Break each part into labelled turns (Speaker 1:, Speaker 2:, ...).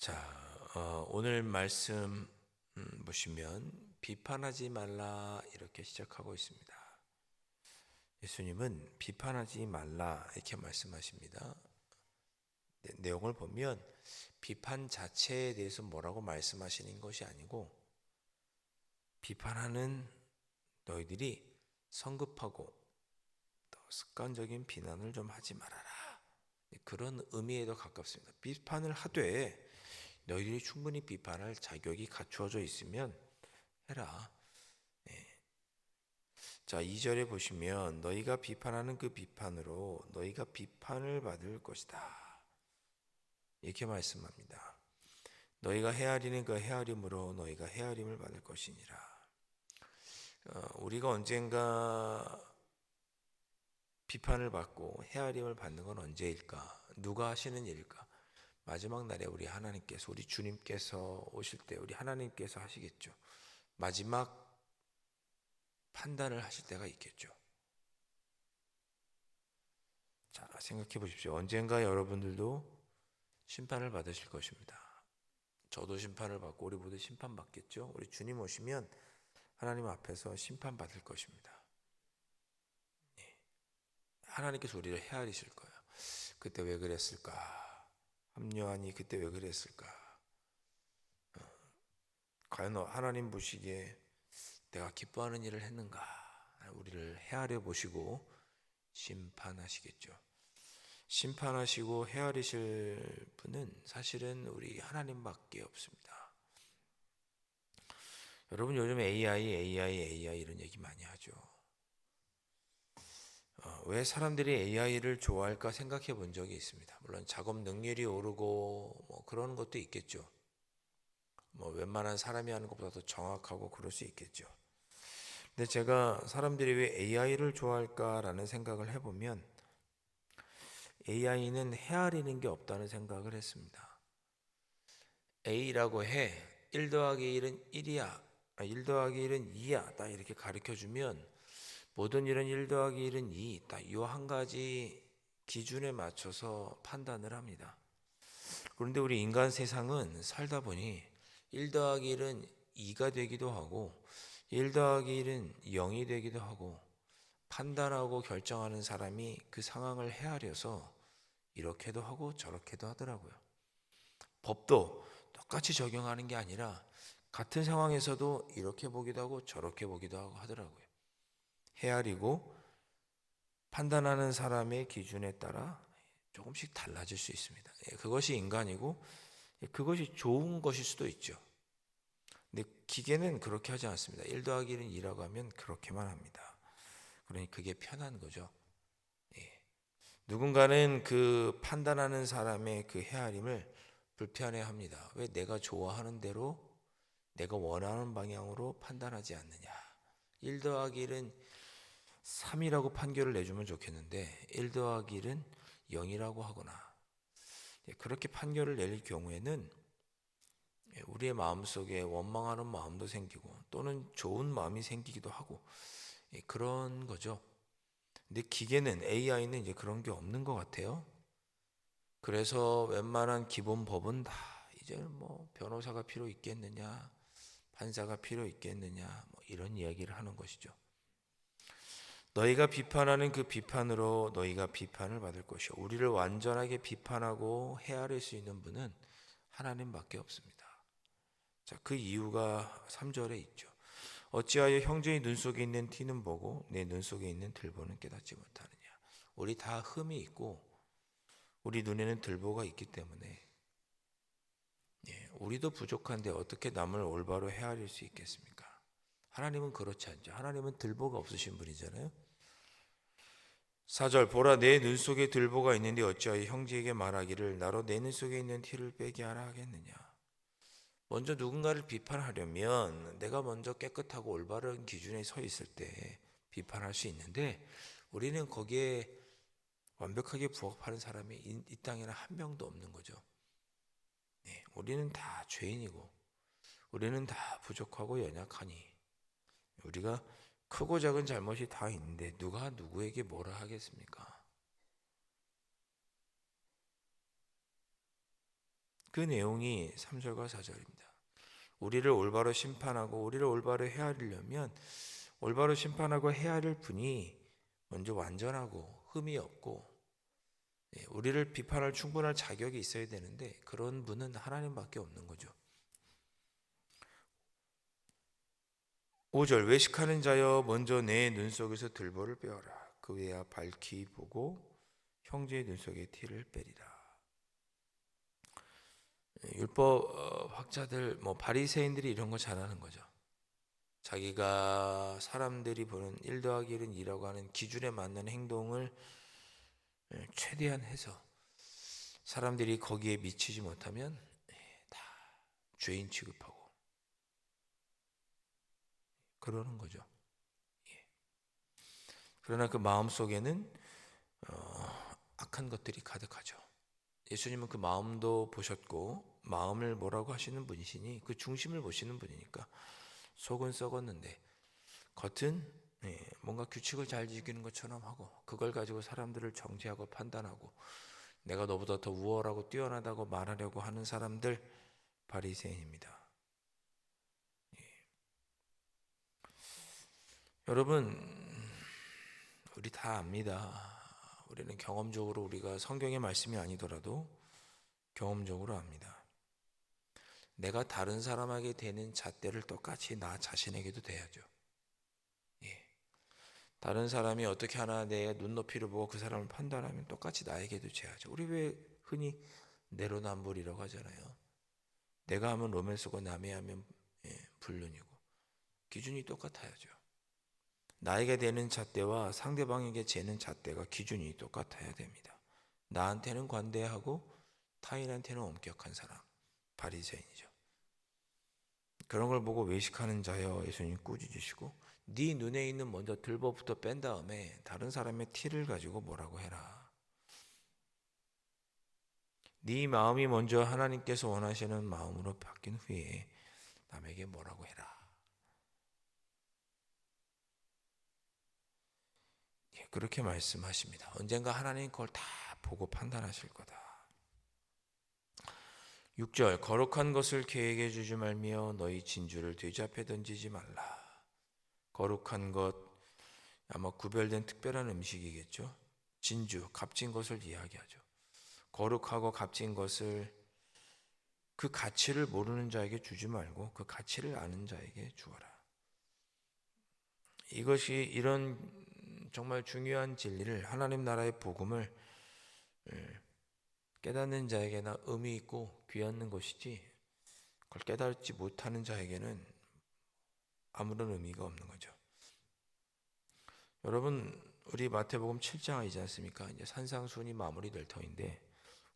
Speaker 1: 자, 오늘 말씀 보시면 비판하지 말라 이렇게 시작하고 있습니다. 예수님은 비판하지 말라 이렇게 말씀하십니다. 내용을 보면 비판 자체에 대해서 뭐라고 말씀하시는 것이 아니고 비판하는 너희들이 성급하고 또 습관적인 비난을 좀 하지 말아라. 그런 의미에도 가깝습니다. 비판을 하되 너희들이 충분히 비판할 자격이 갖추어져 있으면 해라. 자, 2절에 보시면 너희가 비판하는 그 비판으로 너희가 비판을 받을 것이다. 이렇게 말씀합니다. 너희가 헤아리는 그 헤아림으로 너희가 헤아림을 받을 것이니라. 우리가 언젠가 비판을 받고 헤아림을 받는 건 언제일까? 누가 하시는 일일까? 마지막 날에 우리 하나님께서, 우리 주님께서 오실 때 우리 하나님께서 하시겠죠. 마지막 판단을 하실 때가 있겠죠. 자, 생각해 보십시오. 언젠가 여러분들도 심판을 받으실 것입니다. 저도 심판을 받고 우리 모두 심판받겠죠. 우리 주님 오시면 하나님 앞에서 심판받을 것입니다. 하나님께서 우리를 헤아리실 거예요. 그때 왜 그랬을까? 합리하니 그때 왜 그랬을까? 과연 하나님 보시기에 내가 기뻐하는 일을 했는가? 우리를 헤아려 보시고 심판하시겠죠. 심판하시고 헤아리실 분은 사실은 우리 하나님밖에 없습니다. 여러분 요즘 AI 이런 얘기 많이 하죠. 왜 사람들이 AI를 좋아할까 생각해 본 적이 있습니다. 물론 작업 능률이 오르고 뭐 그런 것도 있겠죠. 뭐 웬만한 사람이 하는 것보다 더 정확하고 그럴 수 있겠죠. 근데 제가 사람들이 왜 AI를 좋아할까라는 생각을 해보면 AI는 헤아리는 게 없다는 생각을 했습니다. A라고 해. 1 더하기 1은 1이야. 1 더하기 1은 2야. 딱 이렇게 가르쳐주면 모든 일은 1 더하기 1은 2. 딱 이 한 가지 기준에 맞춰서 판단을 합니다. 그런데 우리 인간 세상은 살다 보니 1 더하기 1은 2가 되기도 하고 1 더하기 1은 0이 되기도 하고 판단하고 결정하는 사람이 그 상황을 헤아려서 이렇게도 하고 저렇게도 하더라고요. 법도 똑같이 적용하는 게 아니라 같은 상황에서도 이렇게 보기도 하고 저렇게 보기도 하고 하더라고요. 헤아리고 판단하는 사람의 기준에 따라 조금씩 달라질 수 있습니다. 그것이 인간이고 그것이 좋은 것일 수도 있죠. 근데 기계는 그렇게 하지 않습니다. 1 더하기 1은 2라고 하면 그렇게만 합니다. 그러니 그게 편한 거죠. 누군가는 그 판단하는 사람의 그 헤아림을 불편해합니다. 왜 내가 좋아하는 대로 내가 원하는 방향으로 판단하지 않느냐. 1 더하기 1은 3이라고 판결을 내주면 좋겠는데 1 더하기 1은 0이라고 하거나 그렇게 판결을 내릴 경우에는 우리의 마음속에 원망하는 마음도 생기고 또는 좋은 마음이 생기기도 하고 그런 거죠. 근데 기계는 AI는 이제 그런 게 없는 것 같아요. 그래서 웬만한 기본 법은 다 이제 뭐 변호사가 필요 있겠느냐, 판사가 필요 있겠느냐, 뭐 이런 이야기를 하는 것이죠. 너희가 비판하는 그 비판으로 너희가 비판을 받을 것이요. 우리를 완전하게 비판하고 헤아릴 수 있는 분은 하나님밖에 없습니다. 자, 그 이유가 3절에 있죠. 어찌하여 형제의 눈 속에 있는 티는 보고 내 눈 속에 있는 들보는 깨닫지 못하느냐. 우리 다 흠이 있고 우리 눈에는 들보가 있기 때문에 우리도 부족한데 어떻게 남을 올바로 헤아릴 수 있겠습니까? 하나님은 그렇지 않죠. 하나님은 들보가 없으신 분이잖아요. 4절 보라 내 눈 속에 들보가 있는데 어찌하여 형제에게 말하기를 나로 내 눈 속에 있는 티를 빼게 하라 하겠느냐. 먼저 누군가를 비판하려면 내가 먼저 깨끗하고 올바른 기준에 서 있을 때 비판할 수 있는데 우리는 거기에 완벽하게 부합하는 사람이 이 땅에는 한 명도 없는 거죠. 우리는 다 죄인이고 우리는 다 부족하고 연약하니 우리가 크고 작은 잘못이 다 있는데 누가 누구에게 뭐라 하겠습니까? 그 내용이 3절과 4절입니다. 우리를 올바로 심판하고 우리를 올바로 헤아리려면 올바로 심판하고 헤아릴 분이 먼저 완전하고 흠이 없고 우리를 비판할 충분할 자격이 있어야 되는데 그런 분은 하나님밖에 없는 거죠. 5절 외식하는 자여 먼저 내 눈 속에서 들보를 빼어라. 그 외야 밝히 보고 형제의 눈 속에 티를 빼리라. 율법 학자들 바리새인들이 이런 거 잘하는 거죠. 자기가 사람들이 보는 1 더하기 1은 2라고 하는 기준에 맞는 행동을 최대한 해서 사람들이 거기에 미치지 못하면 다 죄인 취급하고 그러는 거죠. 그러나 그 마음 속에는 악한 것들이 가득하죠. 예수님은 그 마음도 보셨고 마음을 뭐라고 하시는 분이시니 그 중심을 보시는 분이니까 속은 썩었는데 겉은 뭔가 규칙을 잘 지키는 것처럼 하고 그걸 가지고 사람들을 정죄하고 판단하고 내가 너보다 더 우월하고 뛰어나다고 말하려고 하는 사람들 바리새인입니다. 여러분 우리 다 압니다. 우리는 경험적으로 우리가 성경의 말씀이 아니더라도 경험적으로 압니다. 내가 다른 사람에게 되는 잣대를 똑같이 나 자신에게도 돼야죠. 다른 사람이 어떻게 하나 내 눈높이를 보고 그 사람을 판단하면 똑같이 나에게도 죄하죠. 우리 왜 흔히 내로남불이라고 하잖아요. 내가 하면 로맨스고 남이 하면 불륜이고 기준이 똑같아야죠. 나에게 되는 잣대와 상대방에게 재는 잣대가 기준이 똑같아야 됩니다. 나한테는 관대하고 타인한테는 엄격한 사람, 바리새인이죠. 그런 걸 보고 외식하는 자여 예수님 꾸짖으시고 네 눈에 있는 먼저 들보부터 뺀 다음에 다른 사람의 티를 가지고 뭐라고 해라. 네 마음이 먼저 하나님께서 원하시는 마음으로 바뀐 후에 남에게 뭐라고 해라. 그렇게 말씀하십니다. 언젠가 하나님 그걸 다 보고 판단하실 거다. 6절 거룩한 것을 계획해 주지 말며 너희 진주를 돼지 앞에 던지지 말라. 거룩한 것 아마 구별된 특별한 음식이겠죠. 진주 값진 것을 이야기하죠. 거룩하고 값진 것을 그 가치를 모르는 자에게 주지 말고 그 가치를 아는 자에게 주어라. 이것이 이런 정말 중요한 진리를 하나님 나라의 복음을 깨닫는 자에게나 의미 있고 귀한 것이지 그걸 깨닫지 못하는 자에게는 아무런 의미가 없는 거죠. 여러분 우리 마태복음 7장이지 않습니까? 이제 산상수훈이 마무리될 터인데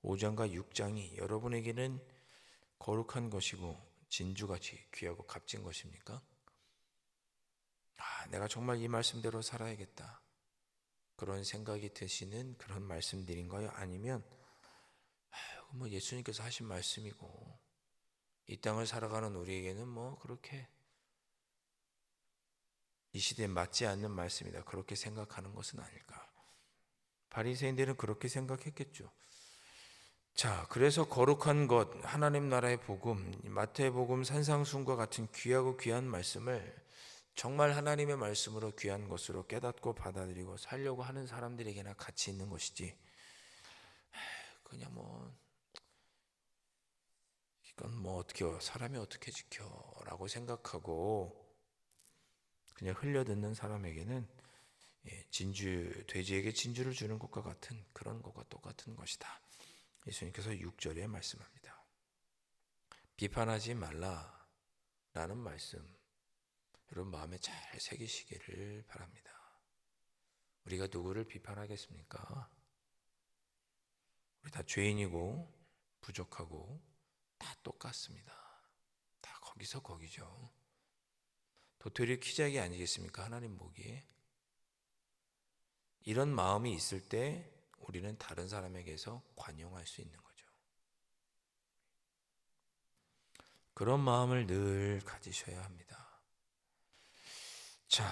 Speaker 1: 5장과 6장이 여러분에게는 거룩한 것이고 진주같이 귀하고 값진 것입니까? 내가 정말 이 말씀대로 살아야겠다. 그런 생각이 드시는 그런 말씀들인가요? 아니면 예수님께서 하신 말씀이고 이 땅을 살아가는 우리에게는 그렇게 이 시대에 맞지 않는 말씀이다. 그렇게 생각하는 것은 아닐까. 바리새인들은 그렇게 생각했겠죠. 자, 그래서 거룩한 것, 하나님 나라의 복음, 마태복음 산상수훈과 같은 귀하고 귀한 말씀을 정말 하나님의 말씀으로 귀한 것으로 깨닫고 받아들이고 살려고 하는 사람들에게나 가치 있는 것이지 그냥 이건 어떻게 사람이 어떻게 지켜라고 생각하고 그냥 흘려듣는 사람에게는 돼지에게 진주를 주는 것과 같은 그런 것과 똑같은 것이다. 예수님께서 6절에 말씀합니다. 비판하지 말라라는 말씀 여러분 마음에 잘 새기시기를 바랍니다. 우리가 누구를 비판하겠습니까? 우리 다 죄인이고 부족하고 다 똑같습니다. 다 거기서 거기죠. 도토리 키재기 아니겠습니까? 하나님 보기에. 이런 마음이 있을 때 우리는 다른 사람에게서 관용할 수 있는 거죠. 그런 마음을 늘 가지셔야 합니다. 자,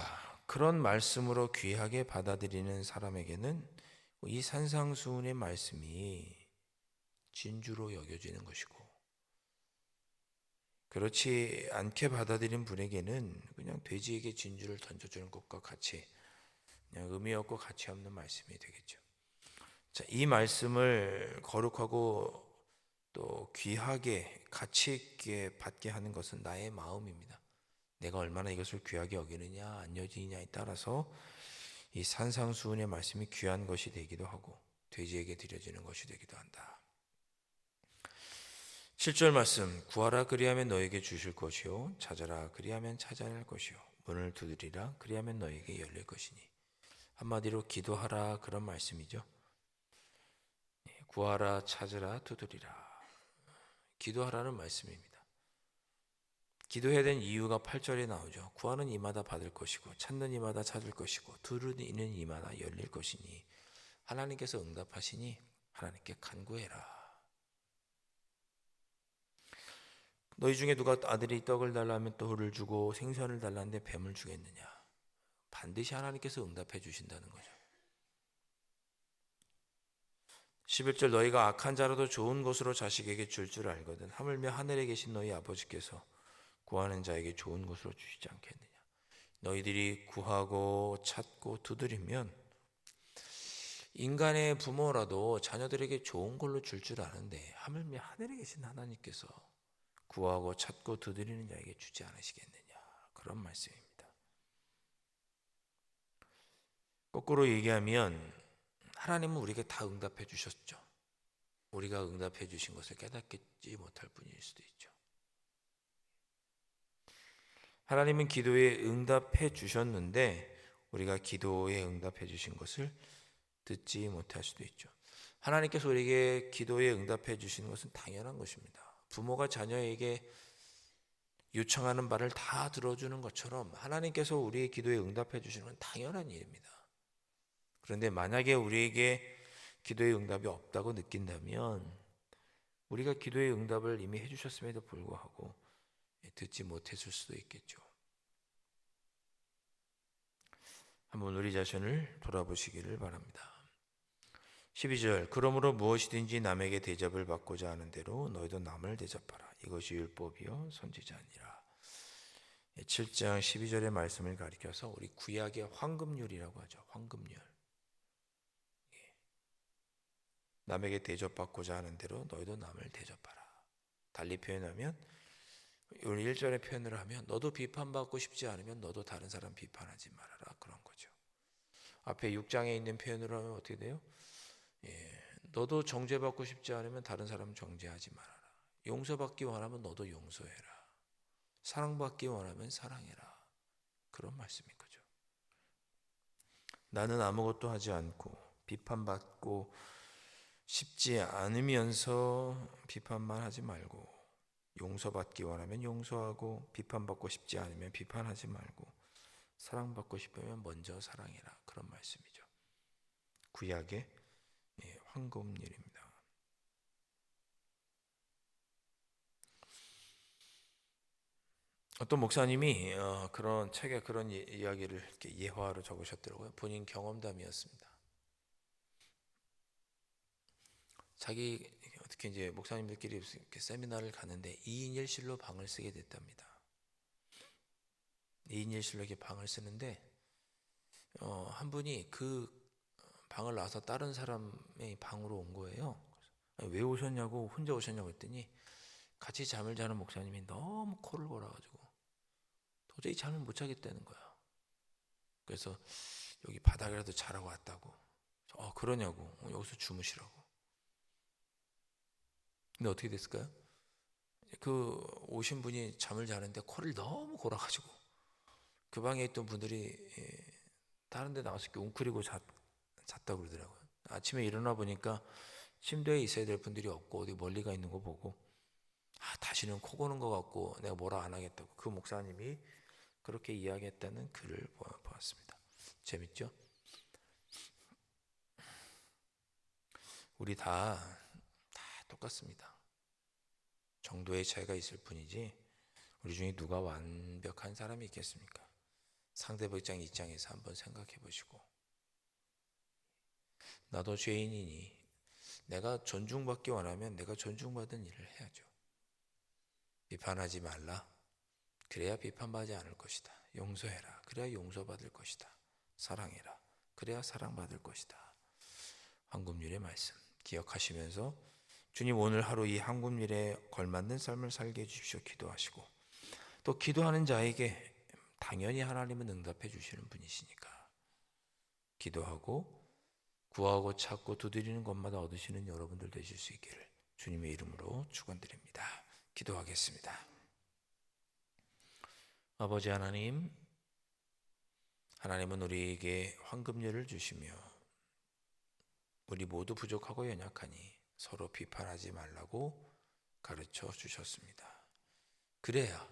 Speaker 1: 그런 말씀으로 귀하게 받아들이는 사람에게는 이 산상수훈의 말씀이 진주로 여겨지는 것이고 그렇지 않게 받아들인 분에게는 그냥 돼지에게 진주를 던져주는 것과 같이 그냥 의미 없고 가치 없는 말씀이 되겠죠. 자, 이 말씀을 거룩하고 또 귀하게 가치 있게 받게 하는 것은 나의 마음입니다. 내가 얼마나 이것을 귀하게 여기느냐 안 여기느냐에 따라서 이 산상수훈의 말씀이 귀한 것이 되기도 하고 돼지에게 드려지는 것이 되기도 한다. 7절 말씀, 구하라 그리하면 너에게 주실 것이요 찾아라 그리하면 찾아낼 것이요 문을 두드리라 그리하면 너에게 열릴 것이니. 한마디로 기도하라 그런 말씀이죠. 구하라 찾으라 두드리라 기도하라는 말씀입니다. 기도해야 되는 이유가 8절에 나오죠. 구하는 이마다 받을 것이고 찾는 이마다 찾을 것이고 두드리는 이마다 열릴 것이니 하나님께서 응답하시니 하나님께 간구해라. 너희 중에 누가 아들이 떡을 달라면 떡을 주고 생선을 달라는데 뱀을 주겠느냐. 반드시 하나님께서 응답해 주신다는 거죠. 11절 너희가 악한 자라도 좋은 것으로 자식에게 줄 알거든 하물며 하늘에 계신 너희 아버지께서 구하는 자에게 좋은 것으로 주시지 않겠느냐. 너희들이 구하고 찾고 두드리면 인간의 부모라도 자녀들에게 좋은 걸로 줄 아는데 하물며 하늘에 계신 하나님께서 구하고 찾고 두드리는 자에게 주지 않으시겠느냐. 그런 말씀입니다. 거꾸로 얘기하면 하나님은 우리에게 다 응답해 주셨죠. 우리가 응답해 주신 것을 깨닫지 못할 뿐일 수도 있죠. 하나님은 기도에 응답해 주셨는데 우리가 기도에 응답해 주신 것을 듣지 못할 수도 있죠. 하나님께서 우리에게 기도에 응답해 주시는 것은 당연한 것입니다. 부모가 자녀에게 요청하는 바를 다 들어주는 것처럼 하나님께서 우리의 기도에 응답해 주시는 건 당연한 일입니다. 그런데 만약에 우리에게 기도의 응답이 없다고 느낀다면 우리가 기도의 응답을 이미 해주셨음에도 불구하고 듣지 못했을 수도 있겠죠. 한번 우리 자신을 돌아보시기를 바랍니다. 12절 그러므로 무엇이든지 남에게 대접을 받고자 하는 대로 너희도 남을 대접하라. 이것이 율법이요 선지자니라. 7장 12절의 말씀을 가리켜서 우리 구약의 황금률이라고 하죠. 황금률. 남에게 대접받고자 하는 대로 너희도 남을 대접하라. 달리 표현하면 우리 1절의 표현을 하면 너도 비판받고 싶지 않으면 너도 다른 사람 비판하지 말아라. 그런 거죠. 앞에 6장에 있는 표현으로 하면 어떻게 돼요? 너도 정죄받고 싶지 않으면 다른 사람 정죄하지 말아라. 용서받기 원하면 너도 용서해라. 사랑받기 원하면 사랑해라. 그런 말씀인 거죠. 나는 아무것도 하지 않고 비판받고 싶지 않으면서 비판만 하지 말고 용서받기 원하면 용서하고 비판받고 싶지 않으면 비판하지 말고 사랑받고 싶으면 먼저 사랑해라. 그런 말씀이죠. 구약의 황금률입니다. 어떤 목사님이 그런 책에 그런 이야기를 이렇게 예화로 적으셨더라고요. 본인 경험담이었습니다. 자기 어떻게 이제 목사님들끼리 이렇게 세미나를 가는데 2인 1실로 방을 쓰게 됐답니다. 2인 1실로 이렇게 방을 쓰는데 한 분이 그 방을 나와서 다른 사람의 방으로 온 거예요. 왜 오셨냐고 혼자 오셨냐고 했더니 같이 잠을 자는 목사님이 너무 코를 골아가지고 도저히 잠을 못 자겠다는 거야. 그래서 여기 바닥이라도 자라고 왔다고. 그러냐고. 여기서 주무시라고. 근데 어떻게 됐을까요? 그 오신 분이 잠을 자는데 코를 너무 골아가지고 그 방에 있던 분들이 다른 데 나와서 이렇게 웅크리고 잤다고 그러더라고요. 아침에 일어나 보니까 침대에 있어야 될 분들이 없고 어디 멀리 가 있는 거 보고 다시는 코 고는 것 같고 내가 뭐라 안 하겠다고 그 목사님이 그렇게 이야기했다는 글을 보았습니다. 재밌죠? 우리 다 똑같습니다. 정도의 차이가 있을 뿐이지 우리 중에 누가 완벽한 사람이 있겠습니까? 상대방 입장에서 한번 생각해 보시고 나도 죄인이니 내가 존중받기 원하면 내가 존중받은 일을 해야죠. 비판하지 말라. 그래야 비판받지 않을 것이다. 용서해라. 그래야 용서받을 것이다. 사랑해라. 그래야 사랑받을 것이다. 황금률의 말씀 기억하시면서 주님 오늘 하루 이 황금률에 걸맞는 삶을 살게 해주십시오. 기도하시고 또 기도하는 자에게 당연히 하나님은 응답해 주시는 분이시니까 기도하고 구하고 찾고 두드리는 것마다 얻으시는 여러분들 되실 수 있기를 주님의 이름으로 축원드립니다. 기도하겠습니다. 아버지 하나님, 하나님은 우리에게 황금률을 주시며 우리 모두 부족하고 연약하니 서로 비판하지 말라고 가르쳐 주셨습니다. 그래야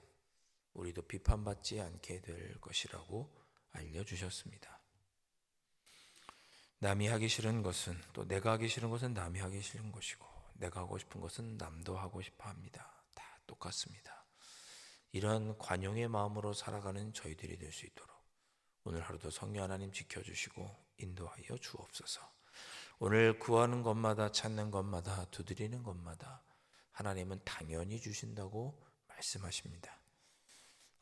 Speaker 1: 우리도 비판받지 않게 될 것이라고 알려주셨습니다. 남이 하기 싫은 것은 또 내가 하기 싫은 것은 남이 하기 싫은 것이고 내가 하고 싶은 것은 남도 하고 싶어 합니다. 다 똑같습니다. 이런 관용의 마음으로 살아가는 저희들이 될 수 있도록 오늘 하루도 성령 하나님 지켜주시고 인도하여 주옵소서. 오늘 구하는 것마다 찾는 것마다 두드리는 것마다 하나님은 당연히 주신다고 말씀하십니다.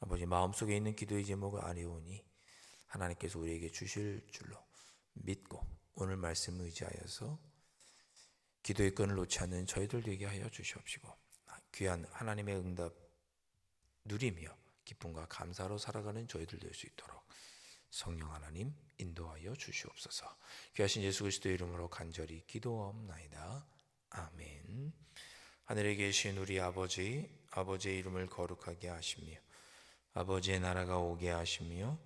Speaker 1: 아버지 마음속에 있는 기도의 제목을 아뢰오니 하나님께서 우리에게 주실 줄로 믿고 오늘 말씀을 의지하여서 기도의 끈을 놓지 않는 저희들 되게 하여 주시옵시고 귀한 하나님의 응답 누리며 기쁨과 감사로 살아가는 저희들 될 수 있도록 성령 하나님 인도하여 주시옵소서. 귀하신 예수 그리스도의 이름으로 간절히 기도하옵나이다. 아멘. 하늘에 계신 우리 아버지, 아버지의 이름을 거룩하게 하시며 아버지의 나라가 오게 하시며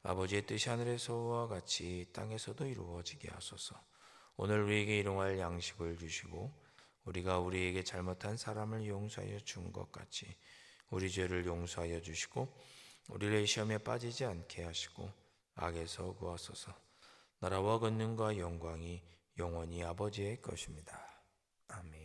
Speaker 1: 아버지의 뜻이 하늘에서와 같이 땅에서도 이루어지게 하소서. 오늘 우리에게 일용할 양식을 주시고 우리가 우리에게 잘못한 사람을 용서하여 준 것 같이 우리 죄를 용서하여 주시고 우리를 시험에 빠지지 않게 하시고 악에서 구하소서. 나라와 권능과 영광이 영원히 아버지의 것입니다. 아멘.